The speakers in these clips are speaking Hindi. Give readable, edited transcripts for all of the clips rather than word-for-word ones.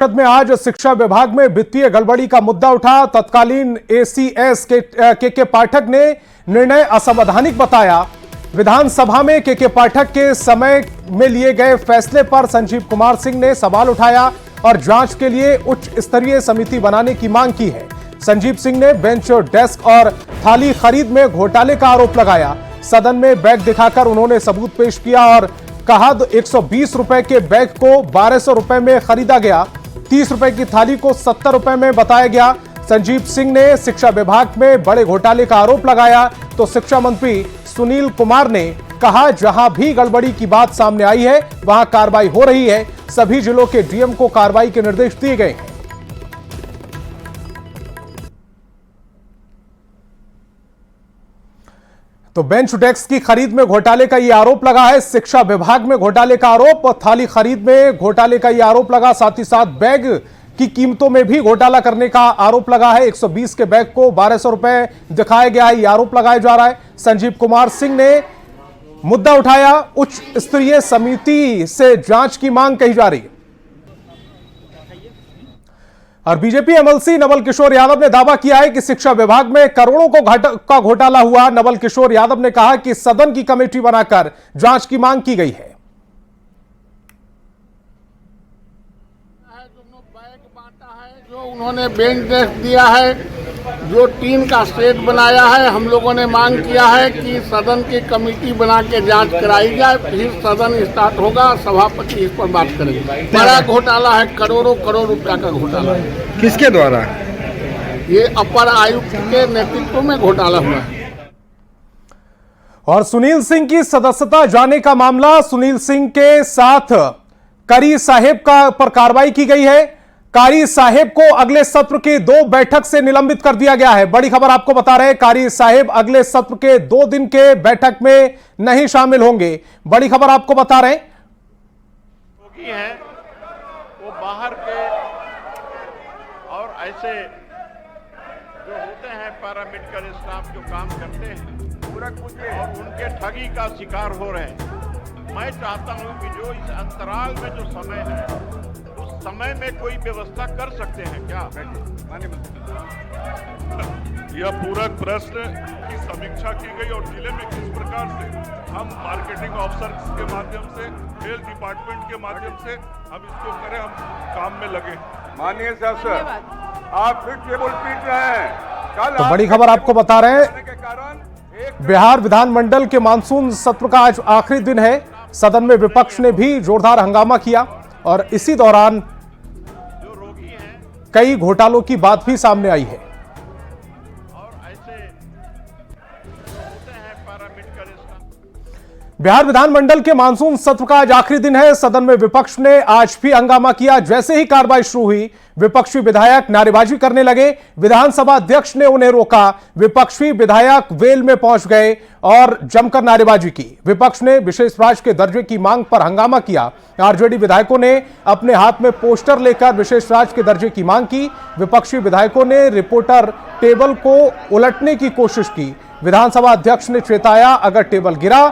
संसद में आज शिक्षा विभाग में वित्तीय गड़बड़ी का मुद्दा उठा। तत्कालीन एसीएस के पाठक ने निर्णय असंवैधानिक बताया। विधानसभा में के पाठक के समय में लिए गए फैसले पर संजीव कुमार सिंह ने सवाल उठाया और जांच के लिए उच्च स्तरीय समिति बनाने की मांग की है। संजीव सिंह ने बेंच, डेस्क और थाली खरीद में घोटाले का आरोप लगाया। सदन में बैग दिखाकर उन्होंने सबूत पेश किया और कहा 120 रुपए के बैग को 1200 रुपए में खरीदा गया, 30 रुपए की थाली को 70 रुपए में बताया गया। संजीव सिंह ने शिक्षा विभाग में बड़े घोटाले का आरोप लगाया तो शिक्षा मंत्री सुनील कुमार ने कहा, जहां भी गड़बड़ी की बात सामने आई है वहां कार्रवाई हो रही है। सभी जिलों के डीएम को कार्रवाई के निर्देश दिए गए हैं। तो बेंच, डेस्क की खरीद में घोटाले का यह आरोप लगा है। शिक्षा विभाग में घोटाले का आरोप और थाली खरीद में घोटाले का यह आरोप लगा। साथ ही साथ बैग की कीमतों में भी घोटाला करने का आरोप लगा है। 120 के बैग को 1200 रुपए दिखाया गया है, यह आरोप लगाया जा रहा है। संजीव कुमार सिंह ने मुद्दा उठाया, उच्च स्तरीय समिति से जांच की मांग कही जा रही है। और बीजेपी एमएलसी नवल किशोर यादव ने दावा किया है कि शिक्षा विभाग में करोड़ों का घोटाला हुआ। नवल किशोर यादव ने कहा कि सदन की कमेटी बनाकर जांच की मांग की गई है। जो उन्होंने बेंच डेस्क दिया है, जो टीम का सेट बनाया है, हम लोगों ने मांग किया है कि सदन की कमेटी बना के जांच कराई जाए, फिर सदन स्टार्ट होगा, सभापति इस पर बात करेंगे। बड़ा घोटाला है, करोड़ों करोड़ रुपया का घोटाला है। किसके द्वारा? ये अपर आयुक्त के नेतृत्व में घोटाला हुआ है। और सुनील सिंह की सदस्यता जाने का मामला, सुनील सिंह के साथ कारी साहेब पर कार्रवाई की गई है। कारी साहेब को अगले सत्र के 2 बैठक से निलंबित कर दिया गया है। बड़ी खबर आपको बता रहे हैं, कारी साहेब अगले सत्र के 2 दिन के बैठक में नहीं शामिल होंगे। बड़ी खबर आपको बता रहे हैं, वो बाहर के और ऐसे जो होते हैं पैरामेडिकल स्टाफ जो काम करते हैं और उनके ठगी का शिकार हो रहे हैं। मैं चाहता हूं कि जो इस अंतराल में जो समय है, उस समय में कोई व्यवस्था कर सकते हैं क्या? यह पूरक प्रश्न की समीक्षा की गई और जिले में किस प्रकार से हम मार्केटिंग ऑफिसर के माध्यम से, हेल्थ डिपार्टमेंट के माध्यम से हम इसको करें, हम काम में लगे। माननीय सर, आप फिर टेबल पीट रहे हैं। तो बड़ी खबर आपको बता रहे हैं, बिहार विधानमंडल के मानसून सत्र का आज आखिरी दिन है। सदन में विपक्ष ने भी जोरदार हंगामा किया और इसी दौरान कई घोटालों की बात भी सामने आई है। बिहार विधानमंडल के मानसून सत्र का आज आखिरी दिन है। सदन में विपक्ष ने आज भी हंगामा किया। जैसे ही कार्रवाई शुरू हुई, विपक्षी विधायक नारेबाजी करने लगे। विधानसभा अध्यक्ष ने उन्हें रोका। विपक्षी विधायक वेल में पहुंच गए और जमकर नारेबाजी की। विपक्ष ने विशेष राज्य के दर्जे की मांग पर हंगामा किया। आरजेडी विधायकों ने अपने हाथ में पोस्टर लेकर विशेष राज्य के दर्जे की मांग की। विपक्षी विधायकों ने रिपोर्टर टेबल को उलटने की कोशिश की। विधानसभा अध्यक्ष ने चेताया, अगर टेबल गिरा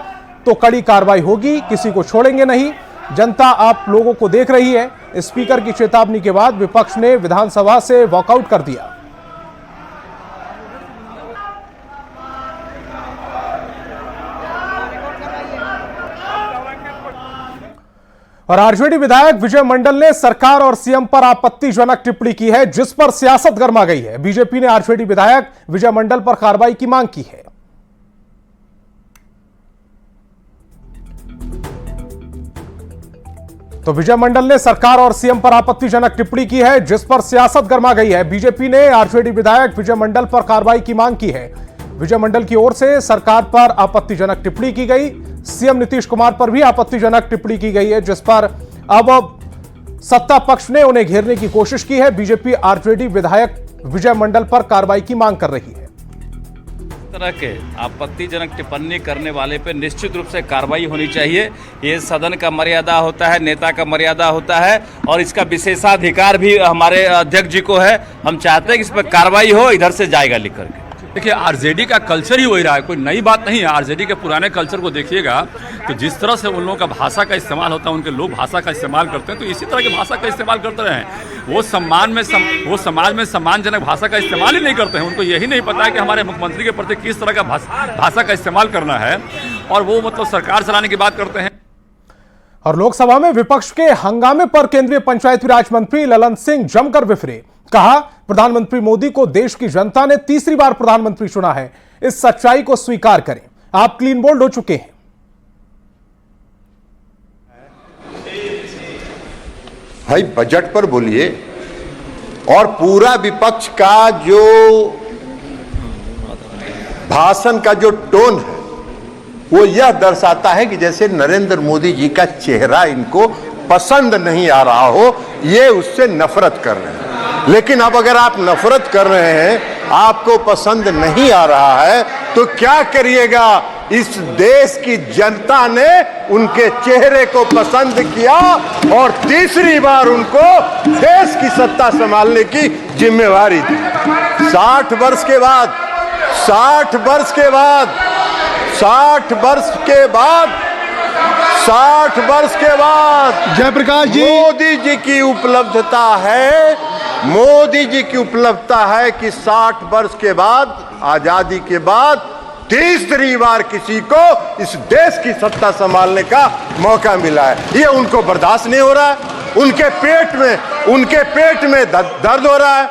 तो कड़ी कार्रवाई होगी, किसी को छोड़ेंगे नहीं। जनता आप लोगों को देख रही है। स्पीकर की चेतावनी के बाद विपक्ष ने विधानसभा से वॉकआउट कर दिया। और आरजेडी विधायक विजय मंडल ने सरकार और सीएम पर आपत्तिजनक टिप्पणी की है, जिस पर सियासत गर्मा गई है। बीजेपी ने आरजेडी विधायक विजय मंडल पर कार्रवाई की मांग की है। तो विजय मंडल ने सरकार और सीएम पर आपत्तिजनक टिप्पणी की है, जिस पर सियासत गर्मा गई है। बीजेपी ने आरजेडी विधायक विजय मंडल पर कार्रवाई की मांग की है। विजय मंडल की ओर से सरकार पर आपत्तिजनक टिप्पणी की गई। सीएम नीतीश कुमार पर भी आपत्तिजनक टिप्पणी की गई है, जिस पर अब सत्ता पक्ष ने उन्हें घेरने की कोशिश की है। बीजेपी आरजेडी विधायक विजय मंडल पर कार्रवाई की मांग कर रही है। तरह के आपत्तिजनक टिप्पणी करने वाले पे निश्चित रूप से कार्रवाई होनी चाहिए। ये सदन का मर्यादा होता है, नेता का मर्यादा होता है और इसका विशेषाधिकार भी हमारे अध्यक्ष जी को है। हम चाहते हैं कि इस पर कार्रवाई हो, इधर से जाएगा लिख करके। देखिए आरजेडी का कल्चर ही वही रहा है, कोई नई बात नहीं है। आरजेडी के पुराने कल्चर को देखिएगा तो जिस तरह से उन लोगों का भाषा का इस्तेमाल होता है, उनके लोग भाषा का इस्तेमाल करते हैं, तो इसी तरह की भाषा का इस्तेमाल करते रहे हैं। वो समाज में सम्मानजनक भाषा का इस्तेमाल ही नहीं करते हैं। उनको यही नहीं पता है कि हमारे मुख्यमंत्री के प्रति किस तरह का भाषा का इस्तेमाल करना है, और वो मतलब सरकार चलाने की बात करते हैं। और लोकसभा में विपक्ष के हंगामे पर केंद्रीय पंचायती राज मंत्री ललन सिंह जमकर बिफरे। कहा, प्रधानमंत्री मोदी को देश की जनता ने तीसरी बार प्रधानमंत्री चुना है, इस सच्चाई को स्वीकार करें। आप क्लीन बोल्ड हो चुके हैं। भाई बजट पर बोलिए, और पूरा विपक्ष का जो भाषण का जो टोन है वो यह दर्शाता है कि जैसे नरेंद्र मोदी जी का चेहरा इनको पसंद नहीं आ रहा हो, ये उससे नफरत कर रहे हैं। लेकिन अब अगर आप नफरत कर रहे हैं, आपको पसंद नहीं आ रहा है, तो क्या करिएगा? इस देश की जनता ने उनके चेहरे को पसंद किया और तीसरी बार उनको देश की सत्ता संभालने की जिम्मेवारी दी। 60 वर्ष के बाद 60 वर्ष के बाद 60 वर्ष के बाद 60 वर्ष के बाद जयप्रकाश जी, मोदी जी की उपलब्धता है, मोदी जी की उपलब्धता है कि 60 वर्ष के बाद, आजादी के बाद तीसरी बार किसी को इस देश की सत्ता संभालने का मौका मिला है। ये उनको बर्दाश्त नहीं हो रहा है। उनके पेट में दर्द हो रहा है।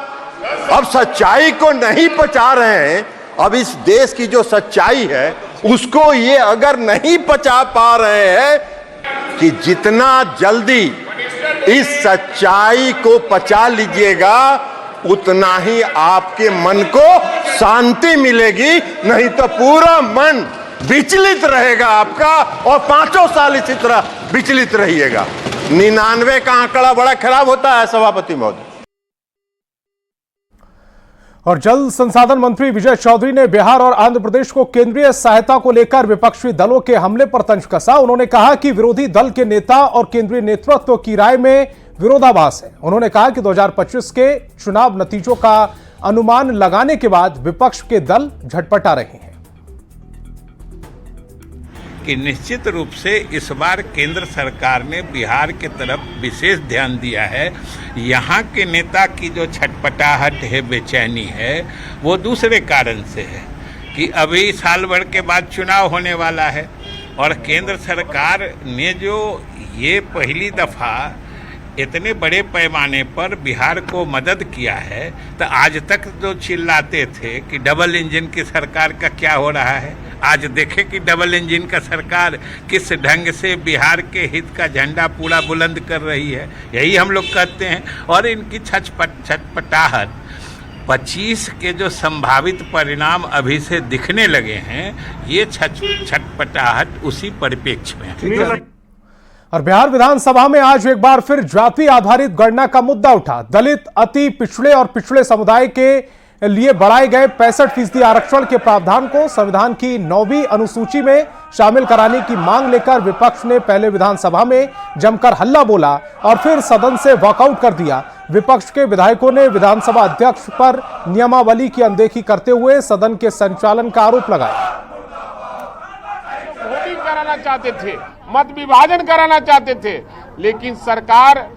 अब सच्चाई को नहीं पचा रहे हैं। अब इस देश की जो सच्चाई है उसको ये अगर नहीं पचा पा रहे हैं कि जितना जल्दी इस सच्चाई को पचा लीजिएगा उतना ही आपके मन को शांति मिलेगी, नहीं तो पूरा मन विचलित रहेगा आपका, और 5 साल इसी तरह विचलित रहिएगा। 99 का आंकड़ा बड़ा खराब होता है सभापति महोदय। और जल संसाधन मंत्री विजय चौधरी ने बिहार और आंध्र प्रदेश को केंद्रीय सहायता को लेकर विपक्षी दलों के हमले पर तंज कसा। उन्होंने कहा कि विरोधी दल के नेता और केंद्रीय नेतृत्व की राय में विरोधाभास है। उन्होंने कहा कि 2025 के चुनाव नतीजों का अनुमान लगाने के बाद विपक्ष के दल झटपटा रहे हैं कि निश्चित रूप से इस बार केंद्र सरकार ने बिहार के तरफ विशेष ध्यान दिया है। यहाँ के नेता की जो छटपटाहट है, बेचैनी है, वो दूसरे कारण से है कि अभी साल भर के बाद चुनाव होने वाला है, और केंद्र सरकार ने जो ये पहली दफ़ा इतने बड़े पैमाने पर बिहार को मदद किया है, तो आज तक जो चिल्लाते थे कि डबल इंजन की सरकार का क्या हो रहा है, आज देखें कि डबल इंजन का सरकार किस ढंग से बिहार के हित का झंडा पूरा बुलंद कर रही है। यही हम लोग कहते हैं। और इनकी छटपटाहट 25 के जो संभावित परिणाम अभी से दिखने लगे हैं, ये छटपटाहट उसी परिप्रेक्ष्य में है। और बिहार विधानसभा में आज एक बार फिर जाति आधारित गणना का मुद्दा उठा। दलित, अति पिछड़े और पिछड़े समुदाय के लिए बढ़ाए गए 65% आरक्षण के प्रावधान को संविधान की 9वीं अनुसूची में शामिल कराने की मांग लेकर विपक्ष ने पहले विधानसभा में जमकर हल्ला बोला और फिर सदन से वॉकआउट कर दिया। विपक्ष के विधायकों ने विधानसभा अध्यक्ष पर नियमावली की अनदेखी करते हुए सदन के संचालन का आरोप लगाया। वोटिंग कराना चाहते थे, मत विभाजन कराना चाहते थे, लेकिन सरकार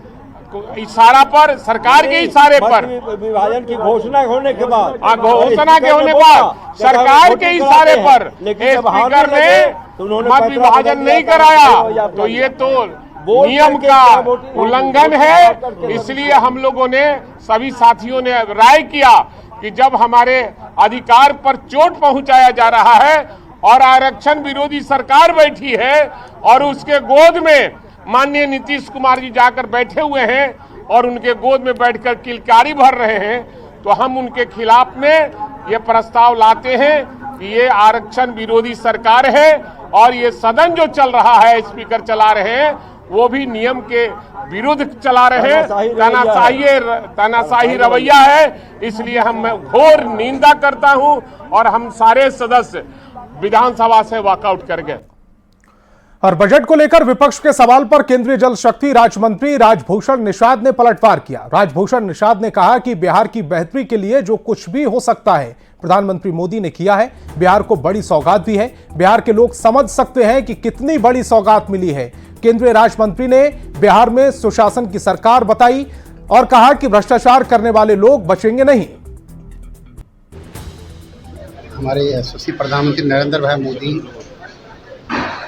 इशारा पर, सरकार के इशारे पर, विभाजन की घोषणा होने के बाद, घोषणा के होने पर, सरकार के इशारे पर स्पीकर ने मत विभाजन नहीं कराया, तो ये तो नियम का उल्लंघन है। इसलिए हम लोगों ने, सभी साथियों ने राय किया कि जब हमारे अधिकार पर चोट पहुंचाया जा रहा है और आरक्षण विरोधी सरकार बैठी है और उसके गोद में माननीय नीतीश कुमार जी जाकर बैठे हुए हैं और उनके गोद में बैठकर किलकारी भर रहे हैं, तो हम उनके खिलाफ में ये प्रस्ताव लाते हैं कि ये आरक्षण विरोधी सरकार है और ये सदन जो चल रहा है, स्पीकर चला रहे हैं, वो भी नियम के विरुद्ध चला रहे हैं। तानाशाही रवैया है। इसलिए हम घोर निंदा करता हूं और हम सारे सदस्य विधानसभा से वॉकआउट कर गए। और बजट को लेकर विपक्ष के सवाल पर केंद्रीय जल शक्ति राज्य मंत्री राजभूषण निषाद ने पलटवार किया। राजभूषण निषाद ने कहा कि बिहार की बेहतरी के लिए जो कुछ भी हो सकता है प्रधानमंत्री मोदी ने किया है। बिहार को बड़ी सौगात दी है। बिहार के लोग समझ सकते हैं कि कितनी बड़ी सौगात मिली है। केंद्रीय राज्य मंत्री ने बिहार में सुशासन की सरकार बताई और कहा कि भ्रष्टाचार करने वाले लोग बचेंगे नहीं। हमारे यशस्वी प्रधानमंत्री नरेंद्र भाई मोदी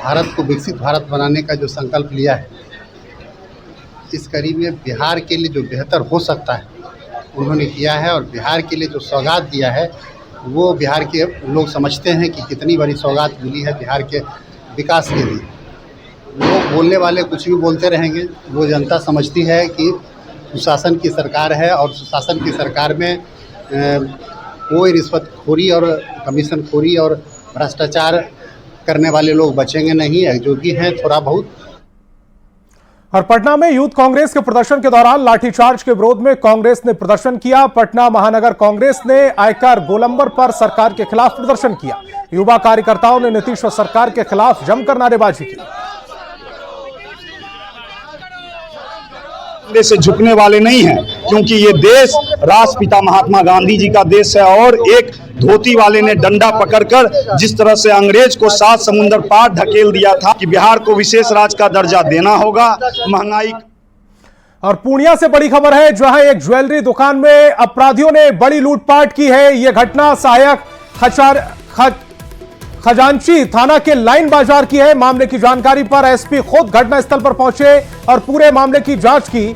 भारत को विकसित भारत बनाने का जो संकल्प लिया है, इस कड़ी में बिहार के लिए जो बेहतर हो सकता है उन्होंने किया है। और बिहार के लिए जो सौगात दिया है वो बिहार के लोग समझते हैं कि कितनी बड़ी सौगात मिली है बिहार के विकास के लिए। लोग बोलने वाले कुछ भी बोलते रहेंगे, वो जनता समझती है कि सुशासन की सरकार है और सुशासन की सरकार में कोई रिश्वतखोरी और कमीशनखोरी और भ्रष्टाचार करने वाले लोग बचेंगे नहीं। जो भी हैं थोड़ा बहुत। और पटना में यूथ कांग्रेस के प्रदर्शन के दौरान लाठीचार्ज के विरोध में कांग्रेस ने प्रदर्शन किया। पटना महानगर कांग्रेस ने आयकर गोलंबर पर सरकार के खिलाफ प्रदर्शन किया। युवा कार्यकर्ताओं ने नीतीश सरकार के खिलाफ जमकर नारेबाजी की। से झुकने वाले नहीं हैं, क्योंकि ये देश राष्ट्रपिता महात्मा गांधी जी का देश है। और एक धोती वाले ने डंडा पकड़कर जिस तरह से अंग्रेज को 7 समुंदर पार ढकेल दिया था कि बिहार को विशेष राज्य का दर्जा देना होगा। महंगाई। और पूर्णिया से बड़ी खबर है, जहां एक ज्वेलरी दुकान में अपराधियों ने बड़ी लूटपाट की है। यह घटना सहायक खजांची थाना के लाइन बाजार की है। मामले की जानकारी पर एसपी खुद घटनास्थल पर पहुंचे और पूरे मामले की जांच की।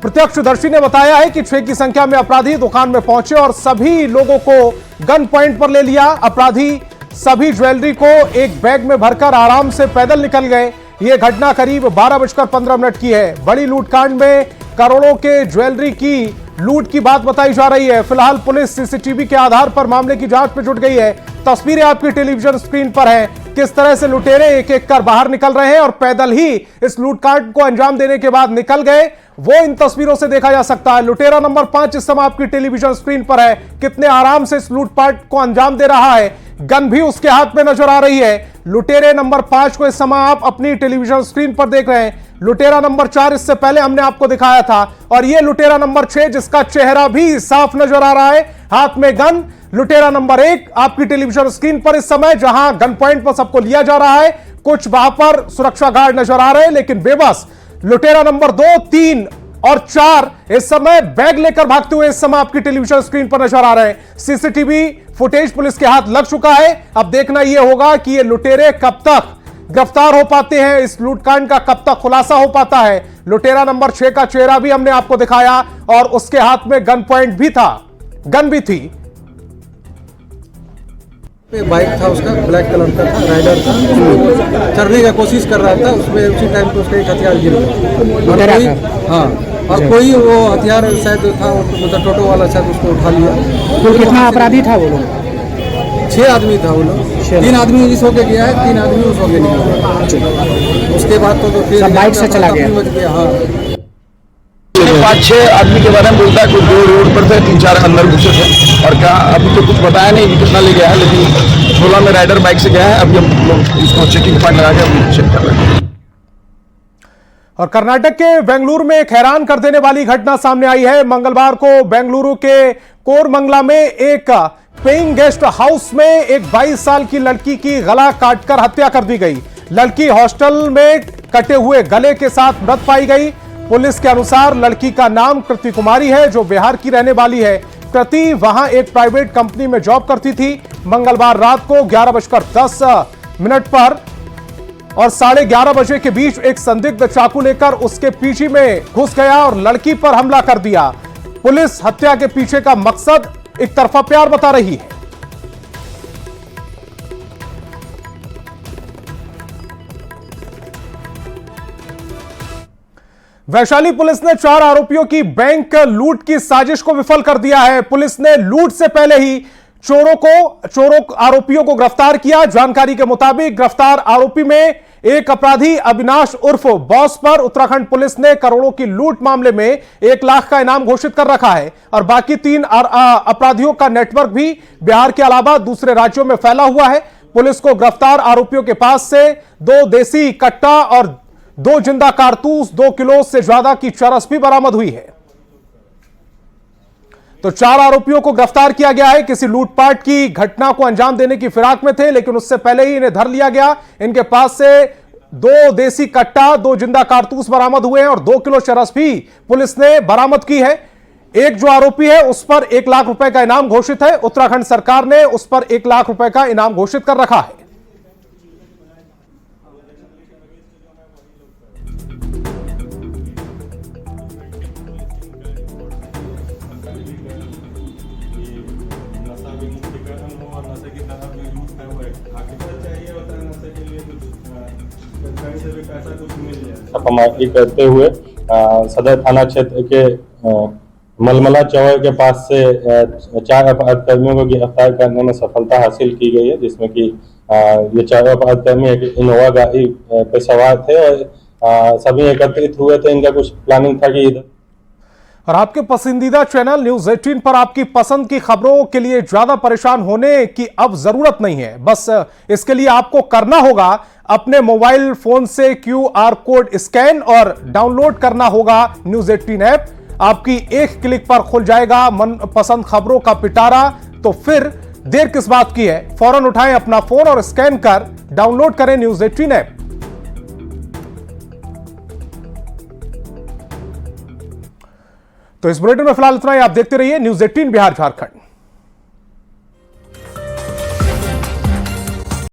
प्रत्यक्षदर्शी ने बताया है कि 6 की संख्या में अपराधी दुकान में पहुंचे और सभी लोगों को गन पॉइंट पर ले लिया। अपराधी सभी ज्वेलरी को एक बैग में भरकर आराम से पैदल निकल गए। यह घटना करीब 12:15 की है। बड़ी लूटकांड में करोड़ों के ज्वेलरी की लूट की बात बताई जा रही है। फिलहाल पुलिस सीसीटीवी के आधार पर मामले की जांच में जुट गई है। तस्वीरें आपकी टेलीविजन स्क्रीन पर हैं। किस तरह से लुटेरे एक एक कर बाहर निकल रहे हैं और पैदल ही इस लूटकांड को अंजाम देने के बाद निकल गए, वो इन तस्वीरों से देखा जा सकता है। लुटेरा नंबर 5 इस समय आपकी टेलीविजन स्क्रीन पर है। कितने आराम से इस लूटपाट को अंजाम दे रहा है। गन भी उसके हाथ में नजर आ रही है। लुटेरे नंबर 5 को इस समय आप अपनी टेलीविजन स्क्रीन पर देख रहे हैं। लुटेरा नंबर 4 इससे पहले हमने आपको दिखाया था। और यह लुटेरा नंबर 6 जिसका चेहरा भी साफ नजर आ रहा है, हाथ में गन। लुटेरा नंबर 1 आपकी टेलीविजन स्क्रीन पर इस समय, जहां गन पॉइंट पर सबको लिया जा रहा है। कुछ वहां पर सुरक्षा गार्ड नजर आ रहे हैं, लेकिन बेबस लुटेरा नंबर 2, 3 और 4 इस समय बैग लेकर भागते हुए इस समय आपकी टेलीविजन स्क्रीन पर नजर आ रहे हैं। सीसीटीवी फुटेज पुलिस के हाथ लग चुका है। अब देखना यह होगा कि ये लुटेरे कब तक गिरफ्तार हो पाते हैं, इस लूटकांड का कब तक खुलासा हो पाता है। लुटेरा नंबर 6 का चेहरा भी हमने आपको दिखाया और उसके हाथ में गन पॉइंट भी था, गन भी थी। बाइक था उसका, ब्लैक कलर का था, राइडर था, चढ़ने का कोशिश कर रहा था। उसमें उसी टाइम पे उसका एक हथियार गिर गया। हाँ, और कोई वो हथियार शायद था, मतलब टोटो वाला शायद उसको उठा लिया। कुल कितना अपराधी था वो लोग? 6 आदमी था वो लोग। 3 आदमी जिस होके गया है, 3 आदमी उस होके निकला। उसके बाद तो फिर बाइक से चला गया। हाँ, 5-6 आदमी के बारे में बोलता है। कुछ 2 रोड पर थे, 3-4 अंदर घुसे थे। और क्या अभी तो कुछ बताया नहीं कि कितना ले गया है, लेकिन 16 में राइडर बाइक से गया है। अभी हम लोग इसको चेकिंग पॉइंट लगा के चेक कर रहे हैं। और कर्नाटक के बेंगलुरु में एक हैरान कर देने वाली घटना सामने आई है। मंगलवार को बेंगलुरु के कोरमंगला में एक पेइंग गेस्ट हाउस में एक 22 साल की लड़की की गला काटकर हत्या कर दी गई। लड़की हॉस्टल में कटे हुए गले के साथ मृत पाई गई। पुलिस के अनुसार लड़की का नाम कृति कुमारी है, जो बिहार की रहने वाली है। कृति वहां एक प्राइवेट कंपनी में जॉब करती थी। मंगलवार रात को 11:10 पर और 11:30 बजे के बीच एक संदिग्ध चाकू लेकर उसके पीछे में घुस गया और लड़की पर हमला कर दिया। पुलिस हत्या के पीछे का मकसद एक तरफा प्यार बता रही है। वैशाली पुलिस ने 4 आरोपियों की बैंक लूट की साजिश को विफल कर दिया है। पुलिस ने लूट से पहले ही आरोपियों को गिरफ्तार किया। जानकारी के मुताबिक गिरफ्तार आरोपी में एक अपराधी अविनाश उर्फ बॉस पर उत्तराखंड पुलिस ने करोड़ों की लूट मामले में 1 लाख का इनाम घोषित कर रखा है। और बाकी 3 अपराधियों का नेटवर्क भी बिहार के अलावा दूसरे राज्यों में फैला हुआ है। पुलिस को गिरफ्तार आरोपियों के पास से 2 देसी कट्टा और 2 जिंदा कारतूस, 2 किलो से ज्यादा की चरस भी बरामद हुई है। तो 4 आरोपियों को गिरफ्तार किया गया है। किसी लूटपाट की घटना को अंजाम देने की फिराक में थे, लेकिन उससे पहले ही इन्हें धर लिया गया। इनके पास से 2 देसी कट्टा, 2 जिंदा कारतूस बरामद हुए हैं और 2 किलो चरस भी पुलिस ने बरामद की है। एक जो आरोपी है उस पर 1 लाख रुपए का इनाम घोषित है। उत्तराखंड सरकार ने उस पर 1 लाख रुपए का इनाम घोषित कर रखा है। छापामारी करते हुए सदर थाना क्षेत्र के मलमला चौक के पास से 4 अपराधकर्मियों को गिरफ्तार करने में सफलता हासिल की गई है, जिसमें कि ये 4 अपराधकर्मी एक इनोवा गाड़ी पे सवार थे और सभी एकत्रित हुए थे। इनका कुछ प्लानिंग था कि इधर। और आपके पसंदीदा चैनल न्यूज 18 पर आपकी पसंद की खबरों के लिए ज्यादा परेशान होने की अब जरूरत नहीं है। बस इसके लिए आपको करना होगा अपने मोबाइल फोन से QR कोड स्कैन और डाउनलोड करना होगा न्यूज 18 ऐप। आपकी एक क्लिक पर खुल जाएगा मनपसंद खबरों का पिटारा। तो फिर देर किस बात की है, फौरन उठाएं अपना फोन और स्कैन कर डाउनलोड करें न्यूज 18 ऐप। तो इस बुलेटिन में फिलहाल इतना ही। आप देखते रहिए न्यूज 18 बिहार झारखंड।